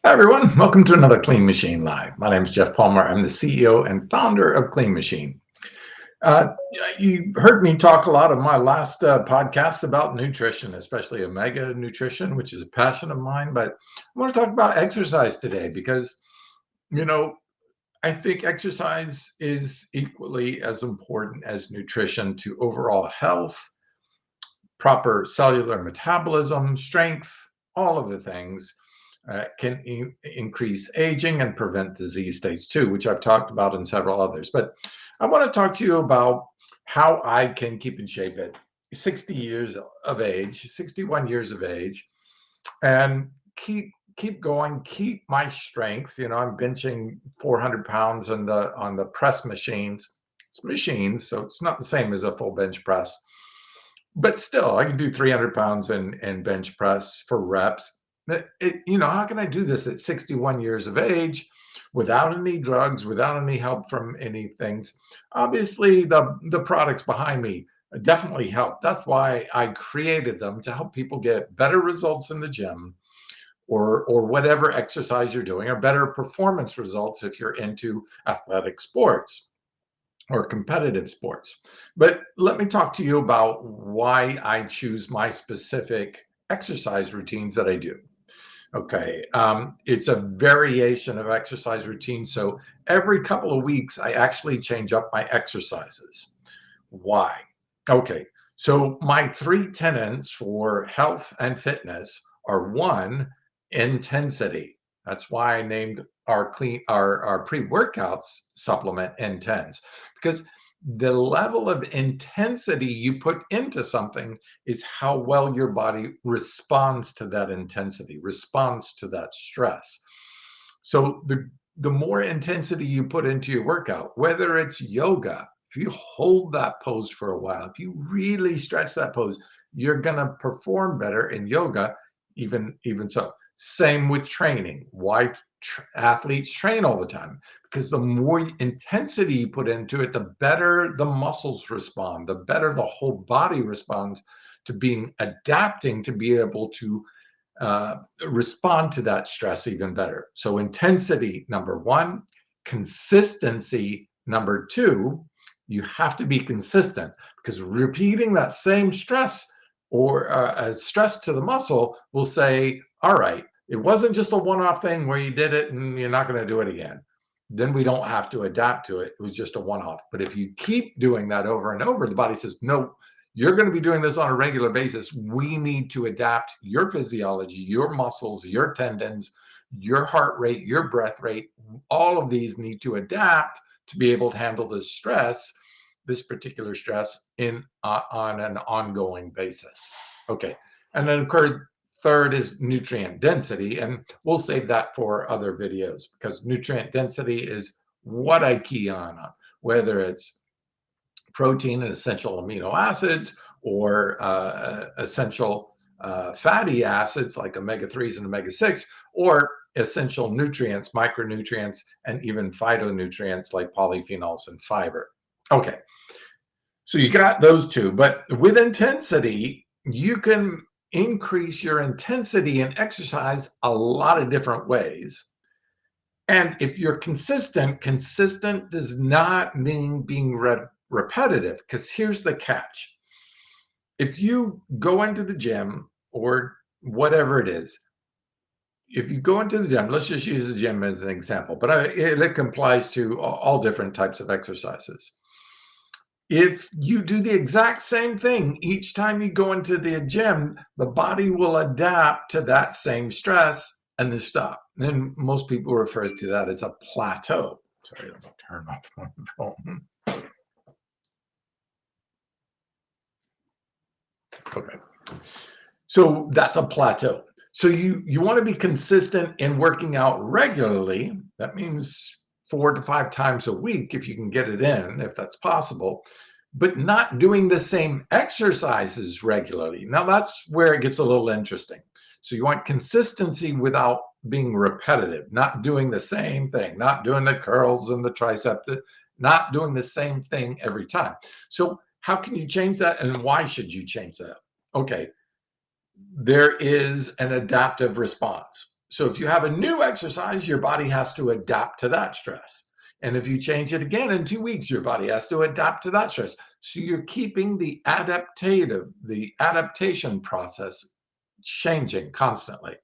Hi, everyone. Welcome to another Clean Machine Live. My name is Geoff Palmer. I'm the CEO and founder of Clean Machine. Uh, you heard me talk a lot of my last podcasts about nutrition, especially omega nutrition, which is a passion of mine. But I want to talk about exercise today because, you know, I think exercise is equally as important as nutrition to overall health, proper cellular metabolism, strength, all of the things can increase aging and prevent disease states too, which I've talked about in several others. But I want to talk to you about how I can keep in shape at 60 years of age, 61 years of age, and keep going, keep my strength. I'm benching 400 pounds on the press machines. It's machines, so it's not the same as a full bench press. But still, I can do 300 pounds in bench press for reps. How can I do this at 61 years of age without any drugs, without any help from any things? Obviously, the products behind me definitely help. That's why I created them, to help people get better results in the gym or whatever exercise you're doing, or better performance results if you're into athletic sports or competitive sports. But let me talk to you about why I choose my specific exercise routines that I do. Okay. It's a variation of exercise routine. So every couple of weeks, I actually change up my exercises. Why? Okay. So my three tenets for health and fitness are: one, intensity. That's why I named our pre-workouts supplement Intense, because the level of intensity you put into something is how well your body responds to that intensity, responds to that stress. So the more intensity you put into your workout, whether it's yoga, if you hold that pose for a while, if you really stretch that pose, you're going to perform better in yoga. Even so, same with training. Why athletes train all the time? Because the more intensity you put into it, the better the muscles respond, the better the whole body responds to being adapting to be able to respond to that stress even better. So intensity, number one; consistency, number two. You have to be consistent, because repeating that same stress or stress to the muscle will say, all right, it wasn't just a one-off thing where you did it and you're not going to do it again. Then we don't have to adapt to it. It was just a one-off. But if you keep doing that over and over, the body says, no, you're going to be doing this on a regular basis. We need to adapt your physiology, your muscles, your tendons, your heart rate, your breath rate. All of these need to adapt to be able to handle this stress, this particular stress, on an ongoing basis. Okay. And then, of course, third is nutrient density. And we'll save that for other videos, because nutrient density is what I key on, whether it's protein and essential amino acids, or essential fatty acids like omega-3s and omega-6, or essential nutrients, micronutrients, and even phytonutrients like polyphenols and fiber. Okay, so you got those two, but with intensity, you can increase your intensity in exercise a lot of different ways. And if you're consistent does not mean being repetitive, because here's the catch. If you go into the gym or whatever it is, if you go into the gym, let's just use the gym as an example, but it applies to all different types of exercises. If you do the exact same thing each time you go into the gym, the body will adapt to that same stress and then stop. Then most people refer to that as a plateau. Sorry, let me turn off my phone. Okay. So that's a plateau. So you want to be consistent in working out regularly. That means 4 to 5 times a week, if you can get it in, if that's possible, but not doing the same exercises regularly. Now that's where it gets a little interesting. So you want consistency without being repetitive, not doing the same thing, not doing the curls and the tricep, not doing the same thing every time. So how can you change that, and why should you change that? Okay, there is an adaptive response. So if you have a new exercise, your body has to adapt to that stress. And if you change it again in 2 weeks, your body has to adapt to that stress. So you're keeping the adaptation process changing constantly.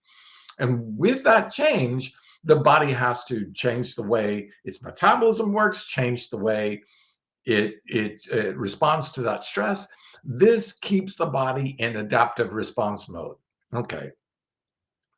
And with that change, the body has to change the way its metabolism works, change the way it responds to that stress. This keeps the body in adaptive response mode. Okay.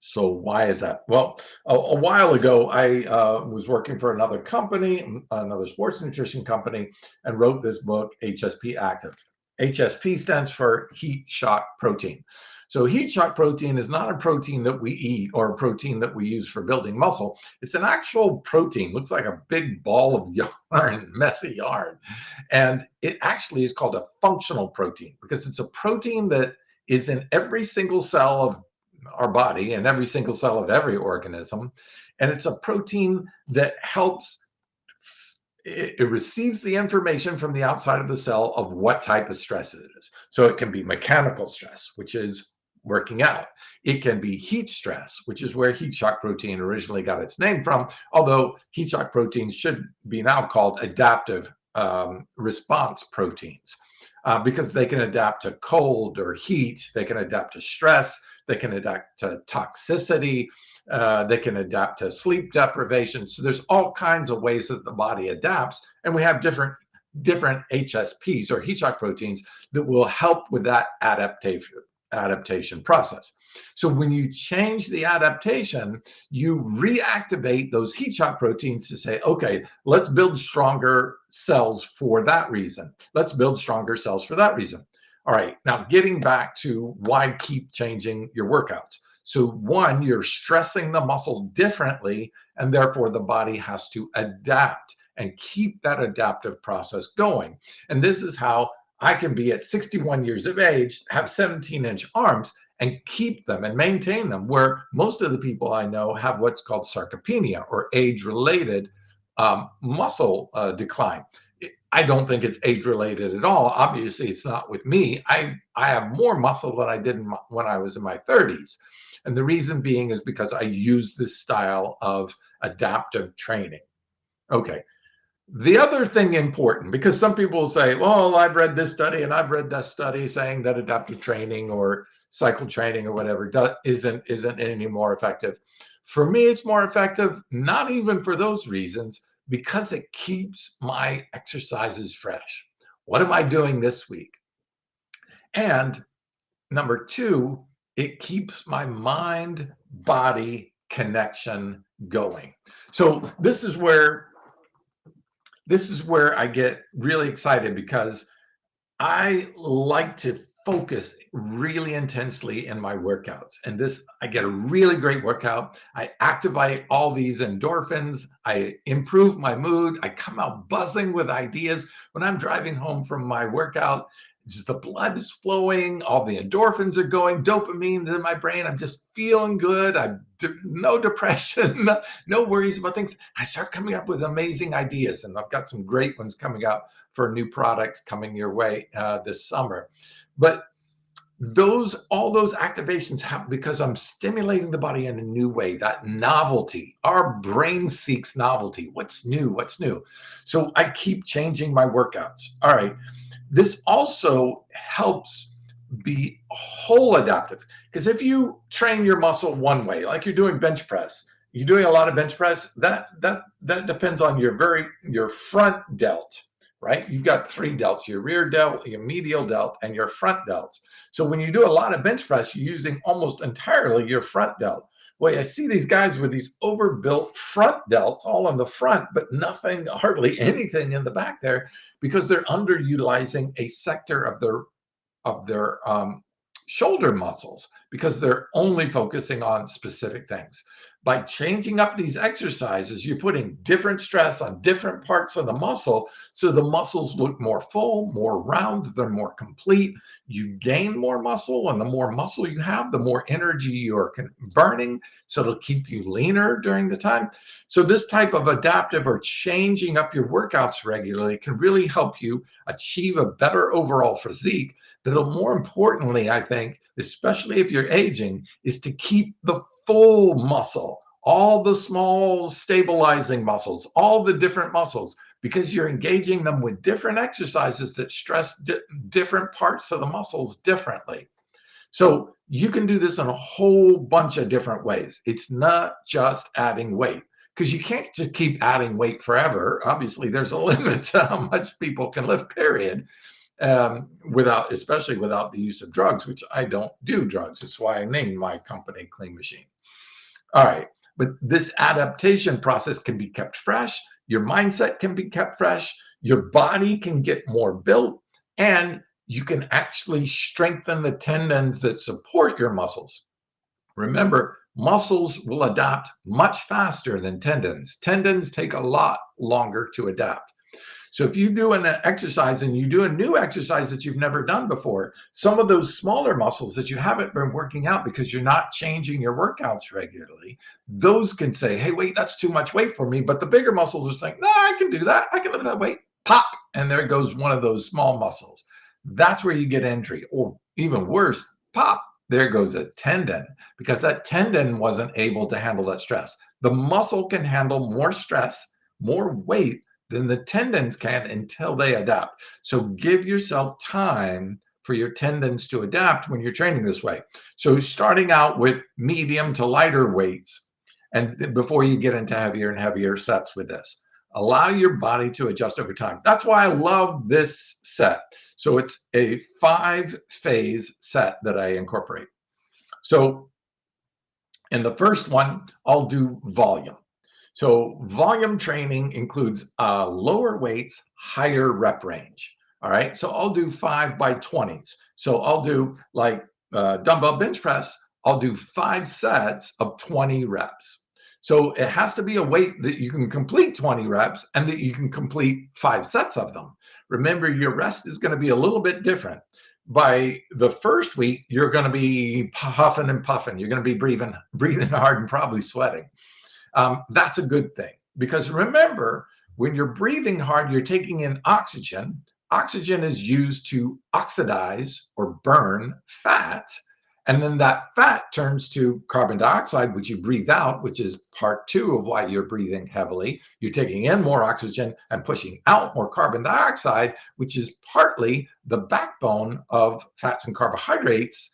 So why is that? Well, a while ago, I was working for another company, another sports nutrition company, and wrote this book, HSP Active. HSP stands for heat shock protein. So heat shock protein is not a protein that we eat or a protein that we use for building muscle. It's an actual protein, looks like a big ball of yarn, messy yarn. And it actually is called a functional protein because it's a protein that is in every single cell of our body and every single cell of every organism. And it's a protein that helps, it receives the information from the outside of the cell of what type of stress it is. So it can be mechanical stress, which is working out. It can be heat stress, which is where heat shock protein originally got its name from, although heat shock proteins should be now called adaptive response proteins. Because they can adapt to cold or heat, they can adapt to stress, they can adapt to toxicity, they can adapt to sleep deprivation. So there's all kinds of ways that the body adapts, and we have different HSPs or heat shock proteins that will help with that adaptation process. So when you change the adaptation, you reactivate those heat shock proteins to say, okay, let's build stronger cells for that reason. Let's build stronger cells for that reason. All right, now getting back to why keep changing your workouts. So one, you're stressing the muscle differently, and therefore the body has to adapt and keep that adaptive process going. And this is how I can be at 61 years of age, have 17-inch arms, and keep them and maintain them, where most of the people I know have what's called sarcopenia or age-related muscle decline. I don't think it's age-related at all. Obviously, it's not with me. I have more muscle than I did when I was in my 30s. And the reason being is because I use this style of adaptive training. Okay. The other thing important, because some people will say, well, I've read this study and I've read that study saying that adaptive training or cycle training or whatever isn't any more effective. For me, it's more effective, not even for those reasons, because it keeps my exercises fresh. What am I doing this week? And number two, it keeps my mind-body connection going. So this is where I get really excited, because I like to focus really intensely in my workouts. And I get a really great workout. I activate all these endorphins. I improve my mood. I come out buzzing with ideas. When I'm driving home from my workout, just the blood is flowing, all the endorphins are going, dopamine's in my brain. I'm just feeling good. No depression, no worries about things. I start coming up with amazing ideas, and I've got some great ones coming out for new products coming your way this summer. But all those activations happen because I'm stimulating the body in a new way. That novelty, our brain seeks novelty. What's new? What's new? So I keep changing my workouts. All right. This also helps be whole adaptive, because if you train your muscle one way, like you're doing bench press, you're doing a lot of bench press, that depends on your front delt, right? You've got three delts: your rear delt, your medial delt, and your front delts. So when you do a lot of bench press, you're using almost entirely your front delt. Well, I see these guys with these overbuilt front delts all on the front, but nothing, hardly anything in the back there, because they're underutilizing a sector of their shoulder muscles, because they're only focusing on specific things. By changing up these exercises, you're putting different stress on different parts of the muscle, so the muscles look more full, more round, they're more complete. You gain more muscle, and the more muscle you have, the more energy you're burning, so it'll keep you leaner during the time. So this type of adaptive or changing up your workouts regularly can really help you achieve a better overall physique. That'll, more importantly, I think, especially if you're aging, is to keep the full muscle, all the small stabilizing muscles, all the different muscles, because you're engaging them with different exercises that stress different parts of the muscles differently. So you can do this in a whole bunch of different ways. It's not just adding weight, because you can't just keep adding weight forever. Obviously, there's a limit to how much people can lift, period. Especially without the use of drugs, which I don't do drugs. That's why I named my company Clean Machine. All right. But this adaptation process can be kept fresh. Your mindset can be kept fresh. Your body can get more built, and you can actually strengthen the tendons that support your muscles. Remember, muscles will adapt much faster than tendons. Tendons take a lot longer to adapt. So if you do an exercise and you do a new exercise that you've never done before, some of those smaller muscles that you haven't been working out because you're not changing your workouts regularly, those can say, hey, wait, that's too much weight for me. But the bigger muscles are saying, no, I can do that. I can lift that weight. Pop. And there goes one of those small muscles. That's where you get injury. Or even worse, pop. There goes a tendon, because that tendon wasn't able to handle that stress. The muscle can handle more stress, more weight than the tendons can until they adapt. So give yourself time for your tendons to adapt when you're training this way. So starting out with medium to lighter weights, and before you get into heavier and heavier sets with this, allow your body to adjust over time. That's why I love this set. So it's a 5-phase set that I incorporate. So in the first one, I'll do volume. So volume training includes lower weights, higher rep range. All right. So I'll do 5 by 20s. So I'll do like dumbbell bench press. I'll do 5 sets of 20 reps. So it has to be a weight that you can complete 20 reps and that you can complete 5 sets of them. Remember, your rest is going to be a little bit different. By the first week, you're going to be huffing and puffing. You're going to be breathing hard and probably sweating. That's a good thing, because remember, when you're breathing hard, you're taking in oxygen. Oxygen is used to oxidize or burn fat. And then that fat turns to carbon dioxide, which you breathe out, which is part 2 of why you're breathing heavily. You're taking in more oxygen and pushing out more carbon dioxide, which is partly the backbone of fats and carbohydrates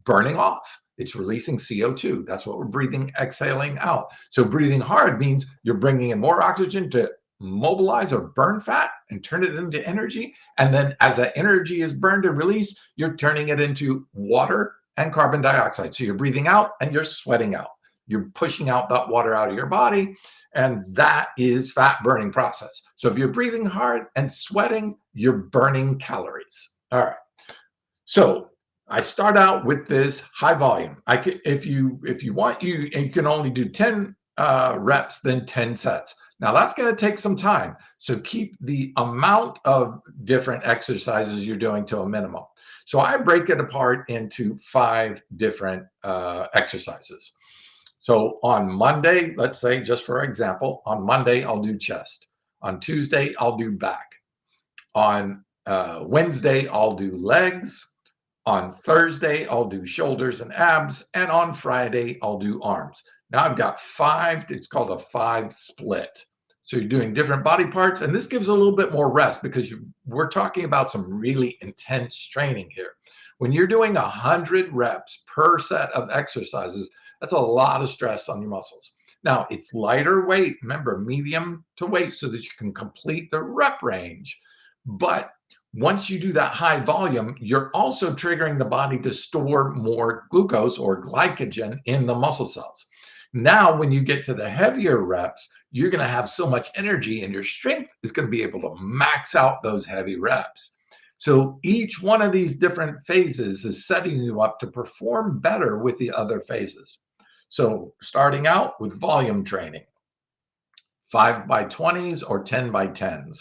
burning off. It's releasing CO2. That's what we're breathing, exhaling out. So breathing hard means you're bringing in more oxygen to mobilize or burn fat and turn it into energy. And then as that energy is burned and released, you're turning it into water and carbon dioxide. So you're breathing out and you're sweating out. You're pushing out that water out of your body. And that is fat burning process. So if you're breathing hard and sweating, you're burning calories. All right. So I start out with this high volume. If you want, you can only do 10 reps, then 10 sets. Now that's going to take some time. So keep the amount of different exercises you're doing to a minimum. So I break it apart into 5 different exercises. So on Monday, let's say, just for example, on Monday, I'll do chest. On Tuesday, I'll do back. On Wednesday, I'll do legs. On Thursday, I'll do shoulders and abs. And on Friday, I'll do arms. Now I've got 5. It's called a 5 split. So you're doing different body parts. And this gives a little bit more rest, because we're talking about some really intense training here. When you're doing 100 reps per set of exercises, that's a lot of stress on your muscles. Now, it's lighter weight. Remember, medium to weight, so that you can complete the rep range. But once you do that high volume, you're also triggering the body to store more glucose or glycogen in the muscle cells. Now, when you get to the heavier reps, you're going to have so much energy, and your strength is going to be able to max out those heavy reps. So each one of these different phases is setting you up to perform better with the other phases. So starting out with volume training, 5x20s or 10x10s.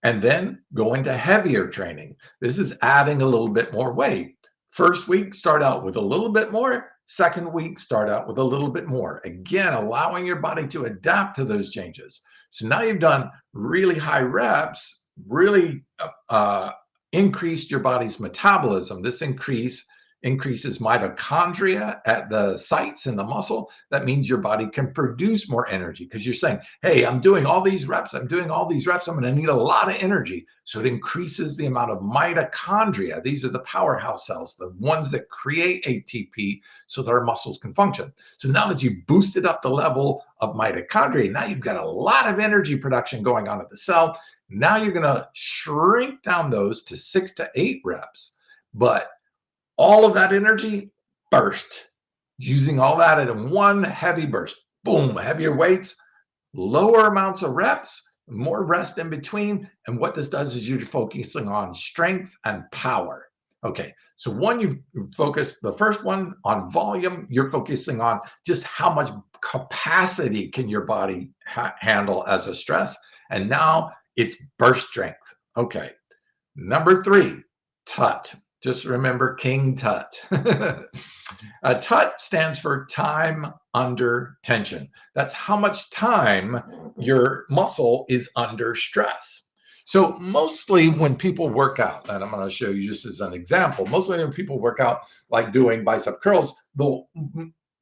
And then go into heavier training. This is adding a little bit more weight. First week, start out with a little bit more. Second week, start out with a little bit more. Again, allowing your body to adapt to those changes. So now you've done really high reps, really increased your body's metabolism. This increases mitochondria at the sites in the muscle. That means your body can produce more energy because you're saying, hey, I'm doing all these reps. I'm going to need a lot of energy. So it increases the amount of mitochondria. These are the powerhouse cells, the ones that create ATP so that our muscles can function. So now that you've boosted up the level of mitochondria, now you've got a lot of energy production going on at the cell. Now you're going to shrink down those to 6 to 8 reps. But all of that energy burst, using all that in one heavy burst. Boom, heavier weights, lower amounts of reps, more rest in between. And what this does is you're focusing on strength and power. Okay, so one, you've focused, the first one on volume, you're focusing on just how much capacity can your body handle as a stress. And now it's burst strength. Okay, number 3, TUT. Just remember King Tut. TUT stands for time under tension. That's how much time your muscle is under stress. So mostly when people work out, and I'm going to show you just as an example, mostly when people work out like doing bicep curls, they'll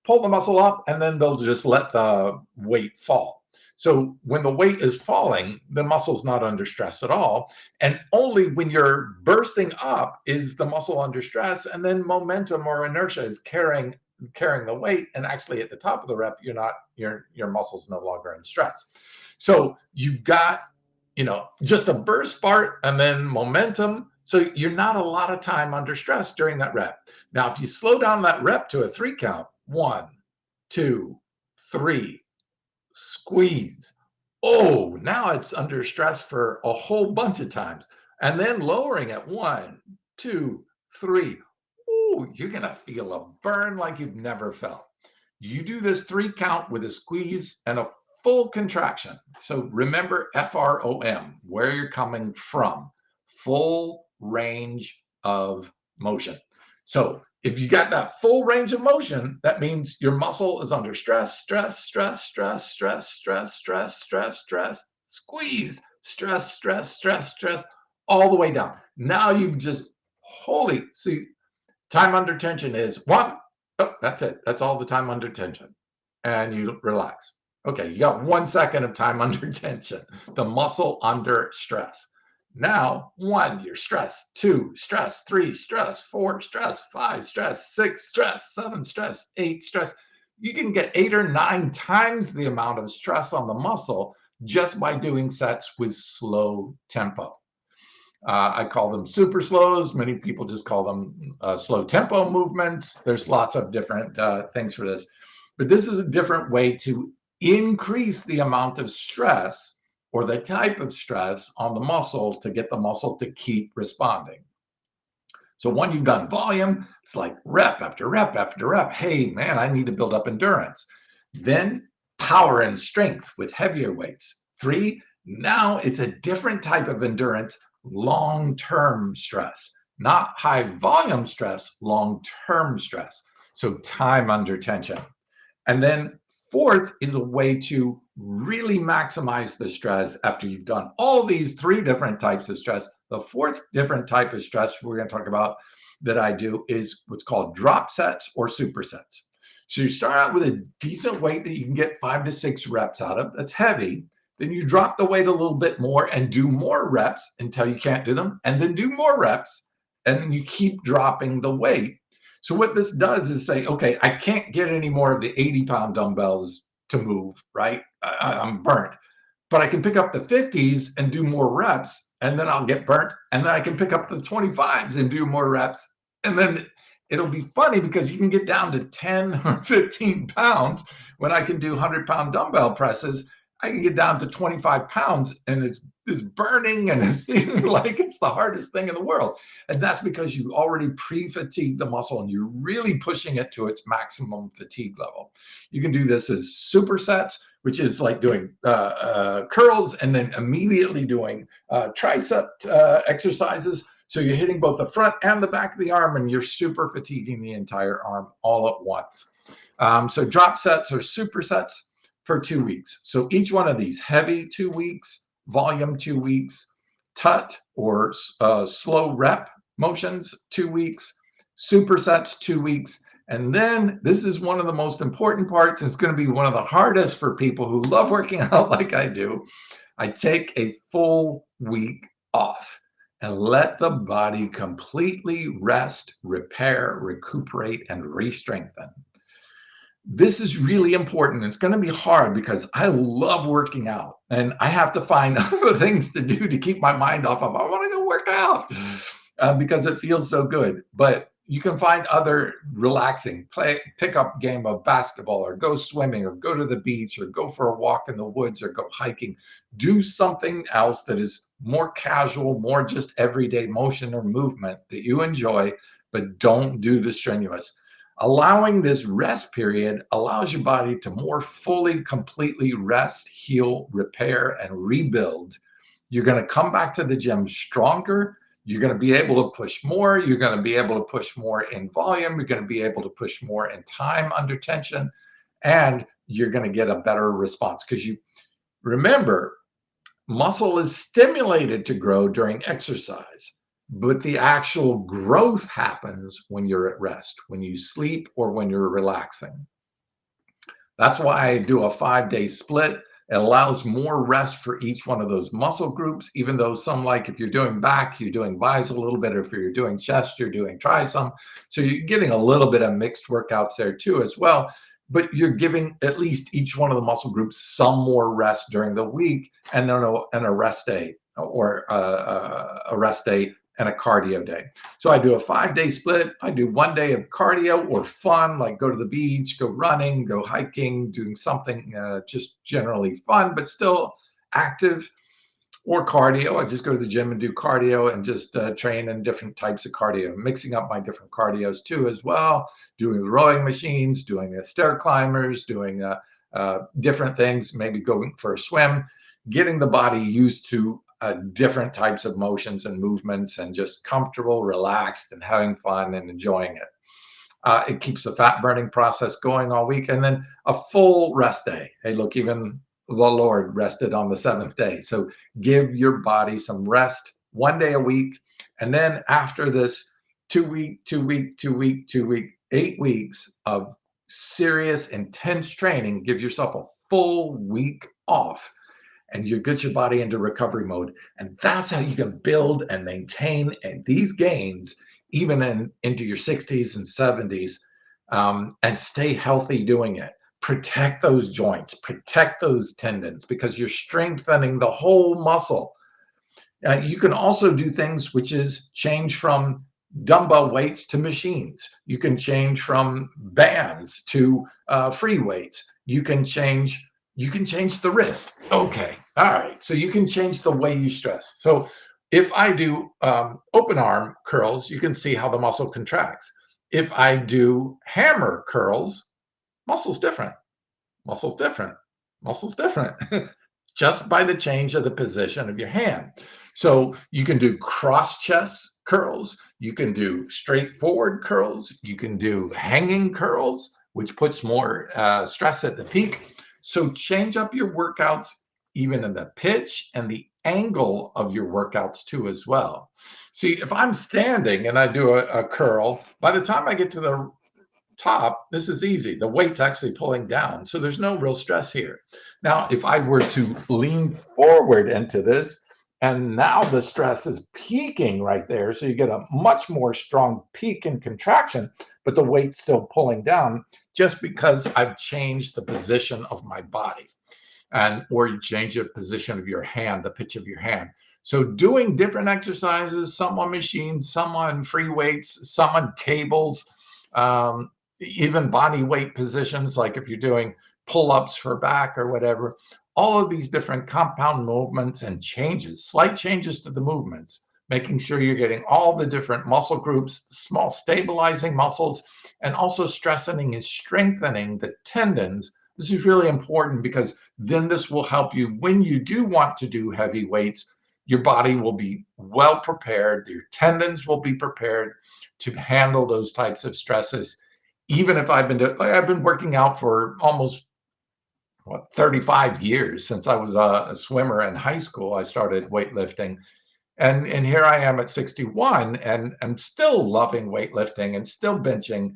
pull the muscle up and then they'll just let the weight fall. So when the weight is falling, the muscle's not under stress at all. And only when you're bursting up is the muscle under stress. And then momentum or inertia is carrying the weight. And actually at the top of the rep, your muscle's no longer in stress. So you've got, just a burst part and then momentum. So you're not a lot of time under stress during that rep. Now, if you slow down that rep to a 3 count, 1, 2, 3, squeeze. Oh, now it's under stress for a whole bunch of times. And then lowering it, 1, 2, 3. Oh, you're going to feel a burn like you've never felt. You do this 3 count with a squeeze and a full contraction. So remember FROM, where you're coming from, full range of motion. So if you got that full range of motion, that means your muscle is under stress, squeeze, stress, all the way down. Now you've just, see, time under tension is 1. Oh, that's it. That's all the time under tension. And you relax. Okay, you got 1 second of time under tension, the muscle under stress. Now, 1, you're stressed. 2, stress. 3, stress. 4, stress. 5, stress. 6, stress. 7, stress. 8, stress. You can get 8 or 9 times the amount of stress on the muscle just by doing sets with slow tempo. I call them super slows. Many people just call them slow tempo movements. There's lots of different things for this. But this is a different way to increase the amount of stress or the type of stress on the muscle to get the muscle to keep responding. So when you've done volume, it's like rep after rep after rep. Hey, man, I need to build up endurance. Then power and strength with heavier weights. 3, now it's a different type of endurance, long-term stress, not high volume stress, long-term stress. So time under tension. And then 4th is a way to really maximize the stress after you've done all these 3 different types of stress. The 4th different type of stress we're going to talk about that I do is what's called drop sets or supersets. So you start out with a decent weight that you can get 5 to 6 reps out of. That's heavy. Then you drop the weight a little bit more and do more reps until you can't do them, and then do more reps, and then you keep dropping the weight. So what this does is say, okay, I can't get any more of the 80-pound dumbbells to move, right? I'm burnt. But I can pick up the 50s and do more reps, and then I'll get burnt. And then I can pick up the 25s and do more reps. And then it'll be funny because you can get down to 10 or 15 pounds when I can do 100-pound dumbbell presses I can get down to 25 pounds and it's burning and it's feeling like it's the hardest thing in the world. And that's because you already pre-fatigued the muscle and you're really pushing it to its maximum fatigue level. You can do this as supersets, which is like doing curls and then immediately doing tricep exercises. So you're hitting both the front and the back of the arm and you're super fatiguing the entire arm all at once. So drop sets or supersets for 2 weeks. So each one of these, heavy 2 weeks, volume 2 weeks, tut or slow rep motions 2 weeks, supersets 2 weeks. And then this is one of the most important parts. It's going to be one of the hardest for people who love working out like I do. I take a full week off and let the body completely rest, repair, recuperate, and re-strengthen. This is really important. It's going to be hard because I love working out and I have to find other things to do to keep my mind off of, I want to go work out because it feels so good. But you can find other relaxing, pick up game of basketball or go swimming or go to the beach or go for a walk in the woods or go hiking. Do something else that is more casual, more just everyday motion or movement that you enjoy, but don't do the strenuous. Allowing this rest period allows your body to more fully, completely rest, heal, repair, and rebuild. You're going to come back to the gym stronger. You're going to be able to push more. You're going to be able to push more in volume. You're going to be able to push more in time under tension. And you're going to get a better response because you remember, muscle is stimulated to grow during exercise. But the actual growth happens when you're at rest, when you sleep, or when you're relaxing. That's why I do a 5-day split. It allows more rest for each one of those muscle groups, even though some, like if you're doing back, you're doing bis a little bit, or if you're doing chest, you're doing tri some. So you're getting a little bit of mixed workouts there too as well. But you're giving at least each one of the muscle groups some more rest during the week and then a rest day or a rest day and a cardio day. So I do a 5-day split. I do 1 day of cardio or fun, like go to the beach, go running, go hiking, doing something just generally fun, but still active, or cardio. I just go to the gym and do cardio and just train in different types of cardio, mixing up my different cardios too as well, doing rowing machines, doing stair climbers, doing different things, maybe going for a swim, getting the body used to different types of motions and movements and just comfortable, relaxed, and having fun and enjoying it. It keeps the fat burning process going all week. And then a full rest day. Hey, look, even the Lord rested on the 7th day. So give your body some rest 1 day a week. And then after this 2 week, 8 weeks of serious, intense training, give yourself a full week off. And you get your body into recovery mode. And that's how you can build and maintain these gains even into your 60s and 70s and stay healthy doing it. Protect those joints, protect those tendons because you're strengthening the whole muscle. You can also do things which is change from dumbbell weights to machines. You can change from bands to free weights. You can change the wrist. Okay. All right. So you can change the way you stress. So if I do open arm curls, you can see how the muscle contracts. If I do hammer curls, muscle's different. Muscle's different. Muscle's different. Just by the change of the position of your hand. So you can do cross chest curls. You can do straight forward curls. You can do hanging curls, which puts more stress at the peak. So change up your workouts, even in the pitch and the angle of your workouts too as well. See, if I'm standing and I do a curl, by the time I get to the top, this is easy. The weight's actually pulling down. So there's no real stress here. Now, if I were to lean forward into this, and now the stress is peaking right there. So you get a much more strong peak in contraction, but the weight's still pulling down just because I've changed the position of my body. Or you change the position of your hand, the pitch of your hand. So doing different exercises, some on machines, some on free weights, some on cables, even body weight positions, like if you're doing pull-ups for back or whatever, all of these different compound movements and changes, slight changes to the movements, making sure you're getting all the different muscle groups, small stabilizing muscles, and also strengthening and strengthening the tendons. This is really important because then this will help you when you do want to do heavy weights. Your body will be well prepared, your tendons will be prepared to handle those types of stresses. Even if I've been working out for almost 35 years. Since I was a swimmer in high school, I started weightlifting. And here I am at 61, and I'm still loving weightlifting and still benching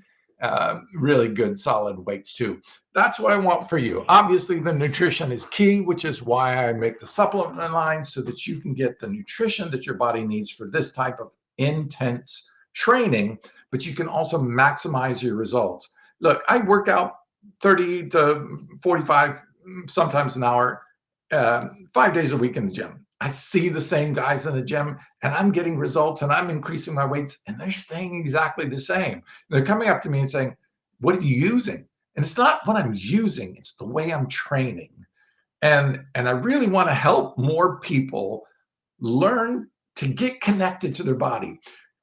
really good solid weights too. That's what I want for you. Obviously, the nutrition is key, which is why I make the supplement line so that you can get the nutrition that your body needs for this type of intense training, but you can also maximize your results. Look, I work out 30 to 45, sometimes an hour, 5 days a week in the gym. I see the same guys in the gym and I'm getting results and I'm increasing my weights and they're staying exactly the same. They're coming up to me and saying, "What are you using?" And it's not what I'm using, it's the way I'm training. And I really want to help more people learn to get connected to their body.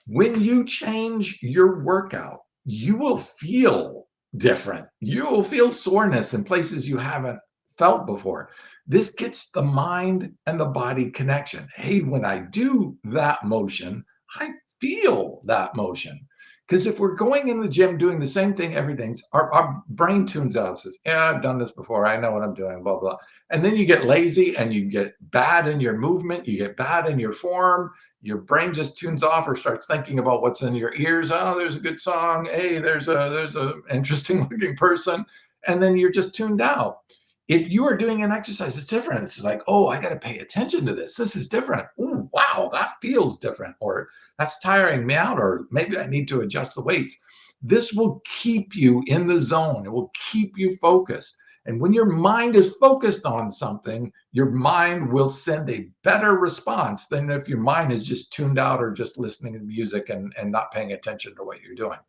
When you change your workout, you will feel different. You will feel soreness in places you haven't felt before. This gets the mind and the body connection. Hey, when I do that motion, I feel that motion. Because if we're going in the gym doing the same thing every day, our brain tunes out and says, "Yeah, I've done this before. I know what I'm doing, blah, blah." And then you get lazy and you get bad in your movement, you get bad in your form, your brain just tunes off or starts thinking about what's in your ears. Oh, there's a good song. Hey, there's a interesting looking person, and then you're just tuned out. If you are doing an exercise, it's different. It's like, oh, I got to pay attention to this. This is different. Oh, wow, that feels different, or that's tiring me out, or maybe I need to adjust the weights. This will keep you in the zone. It will keep you focused. And when your mind is focused on something, your mind will send a better response than if your mind is just tuned out or just listening to music and not paying attention to what you're doing.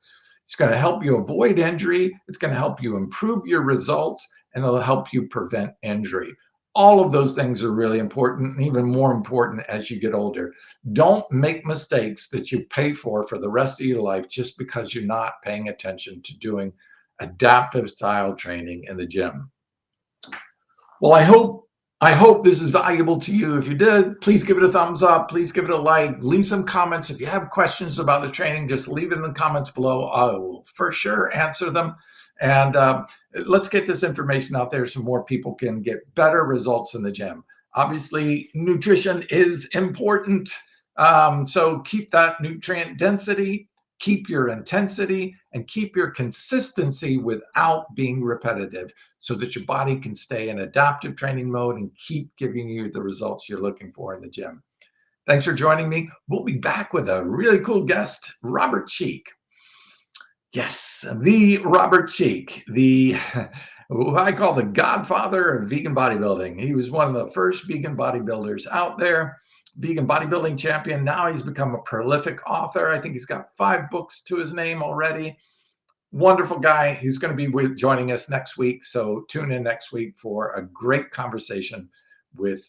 It's going to help you avoid injury. It's going to help you improve your results, and it'll help you prevent injury. All of those things are really important, and even more important as you get older. Don't make mistakes that you pay for the rest of your life just because you're not paying attention to doing adaptive style training in the gym. Well, I hope this is valuable to you. If you did, please give it a thumbs up. Please give it a like. Leave some comments. If you have questions about the training, just leave it in the comments below. I will for sure answer them. And let's get this information out there so more people can get better results in the gym. Obviously, nutrition is important. So keep that nutrient density, keep your intensity, and keep your consistency without being repetitive so that your body can stay in adaptive training mode and keep giving you the results you're looking for in the gym. Thanks for joining me. We'll be back with a really cool guest, Robert Cheek. Yes, the Robert Cheek, the who I call the godfather of vegan bodybuilding. He was one of the first vegan bodybuilders out there, vegan bodybuilding champion. Now he's become a prolific author. I think he's got 5 books to his name already. Wonderful guy. He's going to be joining us next week. So tune in next week for a great conversation with